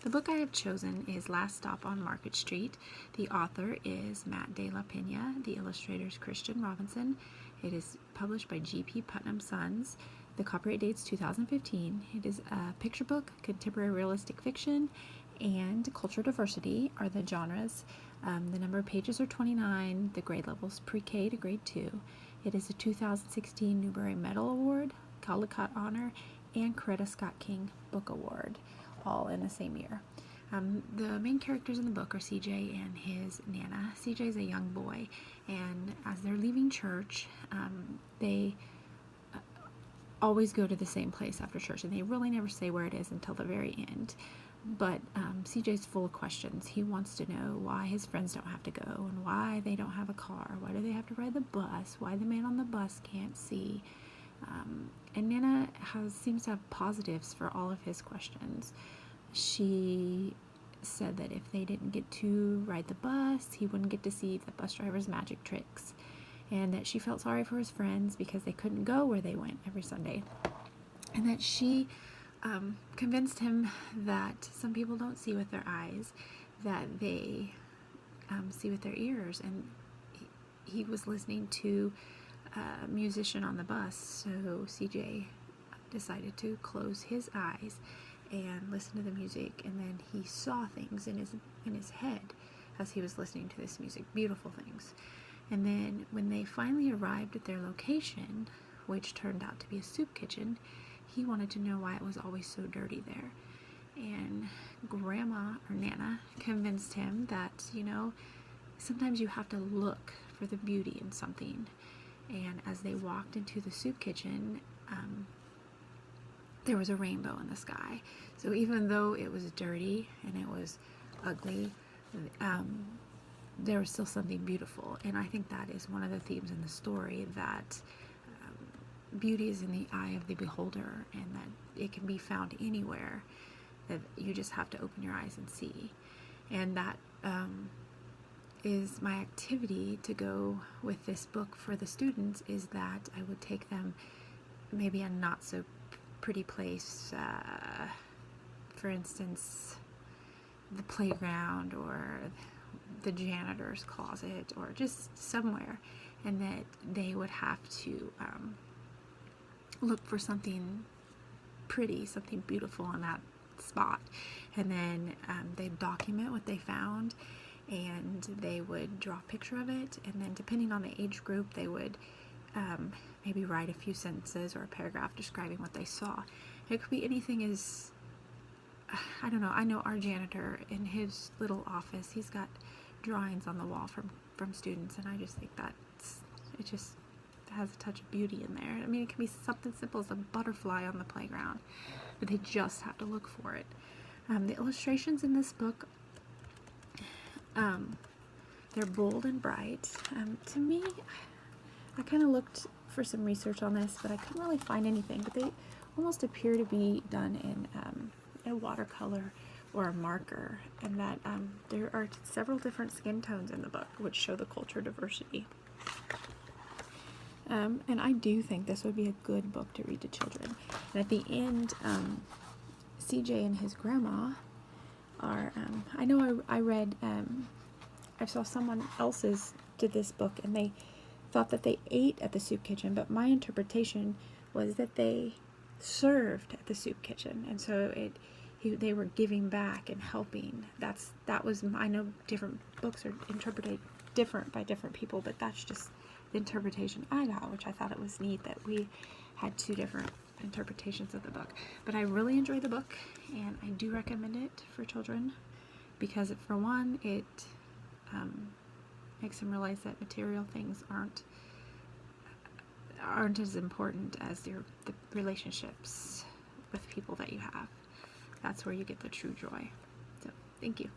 The book I have chosen is Last Stop on Market Street. The author is Matt de la Pena. The illustrator is Christian Robinson. It is published by G.P. Putnam Sons. The copyright date's 2015. It is a picture book, contemporary realistic fiction, and cultural diversity are the genres. The number of pages are 29. The grade level is pre-K to grade 2. It is a 2016 Newberry Medal Award, Caldecott Honor, and Coretta Scott King Book Award, all in the same year. The main characters in the book are CJ and his Nana. CJ is a young boy, and as they're leaving church, they always go to the same place after church, and they really never say where it is until the very end. But CJ's full of questions. He wants to know why his friends don't have to go, and why they don't have a car, why do they have to ride the bus, why the man on the bus can't see. And Nana seems to have positives for all of his questions. She said that if they didn't get to ride the bus, he wouldn't get to see the bus driver's magic tricks, and that she felt sorry for his friends because they couldn't go where they went every Sunday, and that she convinced him that some people don't see with their eyes, that they see with their ears, and he was listening to a musician on the bus, so CJ decided to close his eyes and listen to the music, and then he saw things in his head as he was listening to this music, beautiful things. And then when they finally arrived at their location, which turned out to be a soup kitchen, he wanted to know why it was always so dirty there. And Grandma, or Nana, convinced him that, sometimes you have to look for the beauty in something. And as they walked into the soup kitchen, there was a rainbow in the sky. So even though it was dirty and it was ugly, there was still something beautiful. And I think that is one of the themes in the story, that beauty is in the eye of the beholder, and that it can be found anywhere, that you just have to open your eyes and see. And that is my activity to go with this book for the students, is that I would take them maybe a not so pretty place, for instance the playground or the janitor's closet, or just somewhere, and that they would have to look for something pretty, something beautiful in that spot, and then they'd document what they found, and they would draw a picture of it, and then depending on the age group, they would maybe write a few sentences or a paragraph describing what they saw. It could be anything as, I don't know, I know our janitor in his little office, he's got drawings on the wall from students, and I just think it just has a touch of beauty in there. I mean, it can be something simple as a butterfly on the playground, but they just have to look for it. The illustrations in this book, they're bold and bright. To me, I kind of looked for some research on this, but I couldn't really find anything, but they almost appear to be done in a watercolor or a marker, and that there are several different skin tones in the book, which show the culture diversity. And I do think this would be a good book to read to children. And at the end, CJ and his grandma are, I know I read, I saw someone else's did this book, and they thought that they ate at the soup kitchen, but my interpretation was that they served at the soup kitchen, and so they were giving back and helping. That was, I know different books are interpreted different by different people, but that's just the interpretation I got, which I thought it was neat that we had two different interpretations of the book. But I really enjoyed the book, and I do recommend it for children, because for one, it makes them realize that material things aren't as important as the relationships with people that you have. That's where you get the true joy. So, thank you.